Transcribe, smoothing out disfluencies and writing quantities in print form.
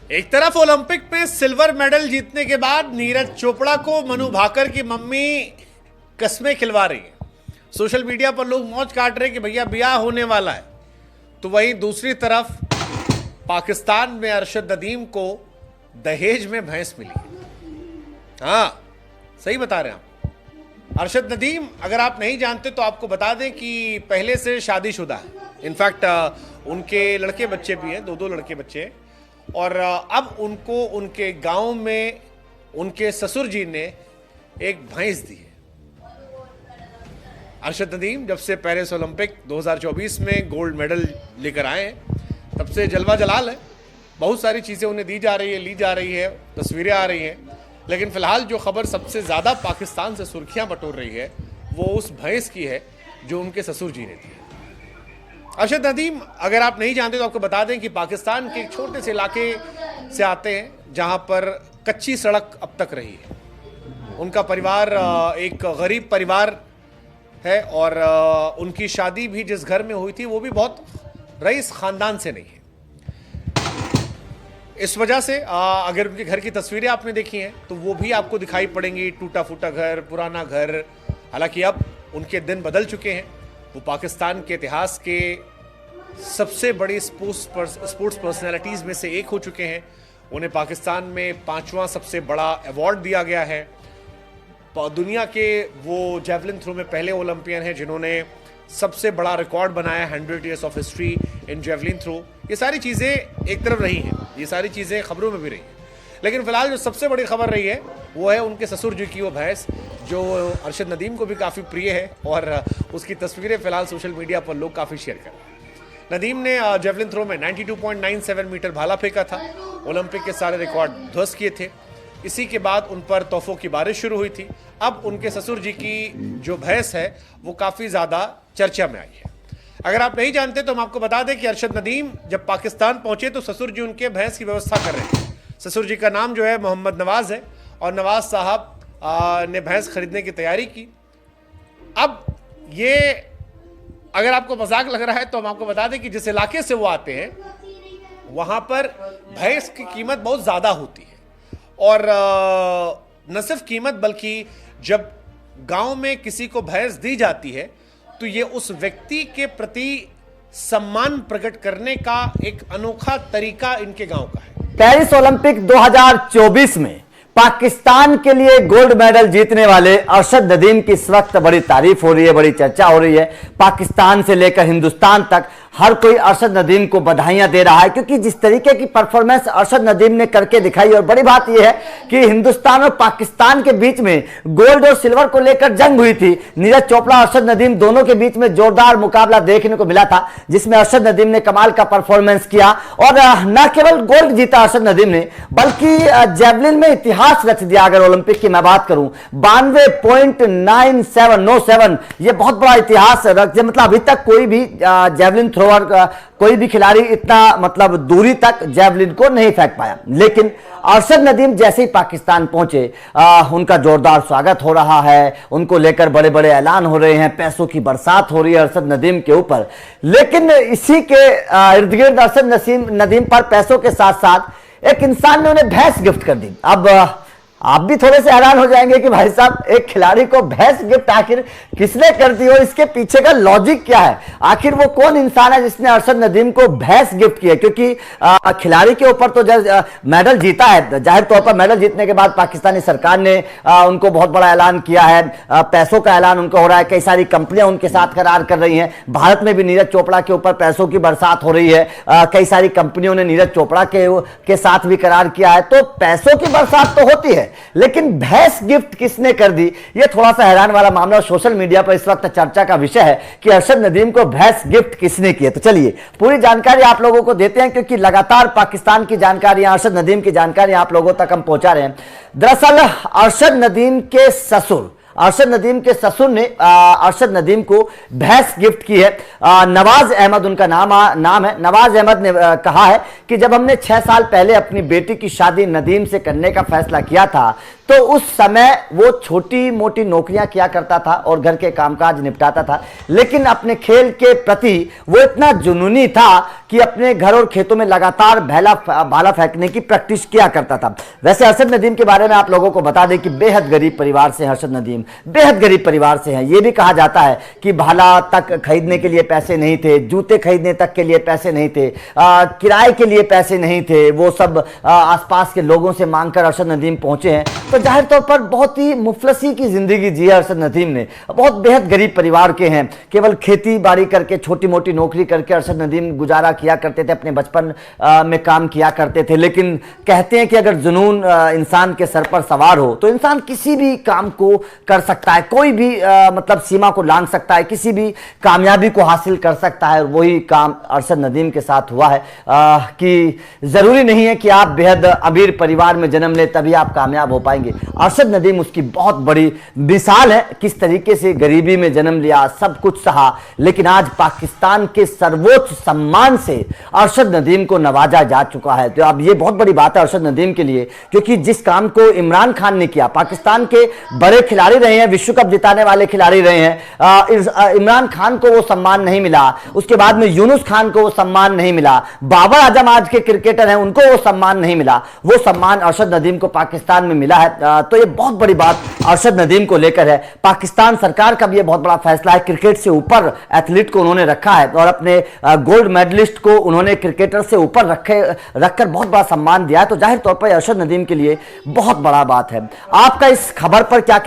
एक तरफ ओलंपिक में सिल्वर मेडल जीतने के बाद नीरज चोपड़ा को मनु भाकर की मम्मी कस्में खिलवा रही है। सोशल मीडिया पर लोग मौज काट रहे हैं कि भैया ब्याह होने वाला है। तो वहीं दूसरी तरफ पाकिस्तान में अरशद नदीम को दहेज में भैंस मिली है। हाँ, सही बता रहे हैं आप। अरशद नदीम, अगर आप नहीं जानते तो आपको बता दें कि पहले से शादीशुदा है। इनफैक्ट उनके लड़के बच्चे भी हैं, दो लड़के बच्चे हैं। और अब उनको उनके गांव में उनके ससुर जी ने एक भैंस दी है। अरशद नदीम जब से पेरिस ओलंपिक 2024 में गोल्ड मेडल लेकर आए हैं, तब से जलवा जलाल है। बहुत सारी चीज़ें उन्हें दी जा रही है, ली जा रही है, तस्वीरें आ रही हैं। लेकिन फिलहाल जो खबर सबसे ज़्यादा पाकिस्तान से सुर्खियां बटोर रही है वो उस भैंस की है जो उनके ससुर जी ने दी है। अरशद नदीम, अगर आप नहीं जानते तो आपको बता दें कि पाकिस्तान के एक छोटे से इलाके से आते हैं जहां पर कच्ची सड़क अब तक रही है। उनका परिवार एक गरीब परिवार है और उनकी शादी भी जिस घर में हुई थी वो भी बहुत रईस खानदान से नहीं है। इस वजह से अगर उनके घर की तस्वीरें आपने देखी हैं तो वो भी आपको दिखाई पड़ेंगी, टूटा फूटा घर, पुराना घर। हालांकि अब उनके दिन बदल चुके हैं। वो पाकिस्तान के इतिहास के सबसे बड़ी स्पोर्ट्स पर्सनैलिटीज़ में से एक हो चुके हैं। उन्हें पाकिस्तान में 5वां सबसे बड़ा अवार्ड दिया गया है। दुनिया के वो जेवलिन थ्रो में पहले ओलंपियन हैं जिन्होंने सबसे बड़ा रिकॉर्ड बनाया, 100 years of history in javelin throw. ये सारी चीज़ें एक तरफ रही हैं, ये सारी चीज़ें खबरों में भी रही हैं। लेकिन फिलहाल जो सबसे बड़ी खबर रही है वो है उनके ससुर जी की वो भैंस, जो अरशद नदीम को भी काफ़ी प्रिय है और उसकी तस्वीरें फिलहाल सोशल मीडिया पर लोग काफ़ी शेयर कर रहे हैं। नदीम ने जेवलिन थ्रो में 92.97 मीटर भाला फेंका था। ओलंपिक के सारे रिकॉर्ड ध्वस्त किए थे। इसी के बाद उन पर तोहफों की बारिश शुरू हुई थी। अब उनके ससुर जी की जो भैंस है वो काफ़ी ज़्यादा चर्चा में आई है। अगर आप नहीं जानते तो हम आपको बता दें कि अरशद नदीम जब पाकिस्तान पहुंचे तो ससुर जी उनके भैंस की व्यवस्था कर रहे थे। ससुर जी का नाम जो है मोहम्मद नवाज है और नवाज साहब ने भैंस खरीदने की तैयारी की। अब ये अगर आपको मजाक लग रहा है तो हम आपको बता दें कि जिस इलाके से वो आते हैं वहां पर भैंस की कीमत बहुत ज़्यादा होती है। और न सिर्फ कीमत बल्कि जब गांव में किसी को भैंस दी जाती है तो ये उस व्यक्ति के प्रति सम्मान प्रकट करने का एक अनोखा तरीका इनके गांव का है। पेरिस ओलंपिक 2024 में पाकिस्तान के लिए गोल्ड मेडल जीतने वाले अरशद नदीम की इस वक्त बड़ी तारीफ हो रही है, बड़ी चर्चा हो रही है। पाकिस्तान से लेकर हिंदुस्तान तक हर कोई अरशद नदीम को बधाइयां दे रहा है, क्योंकि जिस तरीके की परफॉर्मेंस अरशद नदीम ने करके दिखाई। और बड़ी बात यह है कि हिंदुस्तान और पाकिस्तान के बीच में गोल्ड और सिल्वर को लेकर जंग हुई थी। नीरज चोपड़ा, अरशद नदीम दोनों के बीच में जोरदार मुकाबला देखने को मिला था, जिसमें अरशद नदीम ने कमाल का परफॉर्मेंस किया और न केवल गोल्ड जीता अरशद नदीम ने, बल्कि जेवलिन में इतिहास रच दिया। अगर ओलंपिक की मैं बात करूं, 92.97 यह बहुत बड़ा इतिहास रख दिया। मतलब अभी तक कोई भी जेवलिन थ्रोअर कोई भी खिलाड़ी इतना मतलब दूरी तक जेवलिन को नहीं फेंक पाया। लेकिन अरशद नदीम जैसे ही पाकिस्तान पहुंचे, उनका जोरदार स्वागत हो रहा है, उनको लेकर बड़े बड़े ऐलान हो रहे हैं, पैसों की बरसात हो रही है अरशद नदीम के ऊपर। लेकिन इसी के इर्द गिर्द अरशद नदीम पर पैसों के साथ साथ एक इंसान ने उन्हें भैंस गिफ्ट कर दी। अब आप भी थोड़े से हैरान हो जाएंगे कि भाई साहब, एक खिलाड़ी को भैंस गिफ्ट आखिर किसने कर दी हो, इसके पीछे का लॉजिक क्या है, आखिर वो कौन इंसान है जिसने अरशद नदीम को भैंस गिफ्ट किया। क्योंकि खिलाड़ी के ऊपर तो मेडल जीता है, जाहिर तौर पर मेडल जीतने के बाद पाकिस्तानी सरकार ने उनको बहुत बड़ा ऐलान किया है, पैसों का ऐलान उनको हो रहा है, कई सारी कंपनियां उनके साथ करार कर रही हैं। भारत में भी नीरज चोपड़ा के ऊपर पैसों की बरसात हो रही है, कई सारी कंपनियों ने नीरज चोपड़ा के साथ भी करार किया है। तो पैसों की बरसात तो होती है, लेकिन भैंस गिफ्ट किसने कर दी, यह थोड़ा सा हैरान वाला मामला सोशल मीडिया पर इस वक्त चर्चा का विषय है कि अरशद नदीम को भैंस गिफ्ट किसने किया। तो चलिए पूरी जानकारी आप लोगों को देते हैं, क्योंकि लगातार पाकिस्तान की जानकारियां, अरशद नदीम की जानकारियां आप लोगों तक हम पहुंचा रहे हैं। दरअसल अरशद नदीम के ससुर अरशद नदीम के ससुर ने अरशद नदीम को भैंस गिफ्ट की है। नवाज अहमद उनका नाम है। नवाज अहमद ने कहा है कि जब हमने 6 साल पहले अपनी बेटी की शादी नदीम से करने का फैसला किया था तो उस समय वो छोटी मोटी नौकरियां किया करता था और घर के कामकाज निपटाता था, लेकिन अपने खेल के प्रति वो इतना जुनूनी था कि अपने घर और खेतों में लगातार भाला फेंकने की प्रैक्टिस किया करता था। वैसे अरशद नदीम के बारे में आप लोगों को बता दें कि बेहद गरीब परिवार से अरशद नदीम बेहद गरीब परिवार से हैं। ये भी कहा जाता है कि भाला तक खरीदने के लिए पैसे नहीं थे, जूते खरीदने तक के लिए पैसे नहीं थे, किराए के लिए पैसे नहीं थे, वो सब आसपास के लोगों से मांगकर अरशद नदीम पहुंचे हैं। तो जाहिर तौर पर बहुत ही मुफलसी की जिंदगी जी है अरशद नदीम ने। बहुत बेहद गरीब परिवार के हैं, केवल खेती बाड़ी करके छोटी मोटी नौकरी करके अरशद नदीम गुजारा किया करते थे, अपने बचपन में काम किया करते थे। लेकिन कहते हैं कि अगर जुनून इंसान के सर पर सवार हो तो इंसान किसी भी काम को कर सकता है, कोई भी मतलब सीमा को लांघ सकता है, किसी भी कामयाबी को हासिल कर सकता है। और वही काम अरशद नदीम के साथ हुआ है कि जरूरी नहीं है कि आप बेहद अमीर परिवार में जन्म ले तभी आप कामयाब हो पाएंगे। अरशद नदीम उसकी बहुत बड़ी मिसाल है, किस तरीके से गरीबी में जन्म लिया, सब कुछ सहा, लेकिन आज पाकिस्तान के सर्वोच्च सम्मान से अरशद नदीम को नवाजा जा चुका है। तो अब ये बहुत बड़ी बात है अरशद नदीम के लिए, क्योंकि जिस काम को इमरान खान ने किया, पाकिस्तान के बड़े खिलाड़ी रहे हैं, विश्व कप जिताने वाले खिलाड़ी रहे हैं, इमरान खान को वो सम्मान नहीं मिला, उसके बाद में यूनुस खान को वो सम्मान नहीं मिला, बाबर आजम आज के क्रिकेटर हैं उनको वो सम्मान नहीं मिला, वो सम्मान अरशद नदीम को पाकिस्तान में मिला है। तो ये बहुत बड़ी बात अरशद नदीम को लेकर है। पाकिस्तान सरकार का भी ये बहुत बड़ा फैसला है, क्रिकेट से ऊपर एथलीट को उन्होंने रखा है और अपने गोल्ड मेडलिस्ट को उन्होंने क्रिकेटर से ऊपर रखकर बहुत बड़ा सम्मान दिया है। तो जाहिर तौर पर अरशद नदीम के लिए बहुत बड़ा बात है। आपका इस खबर पर क्या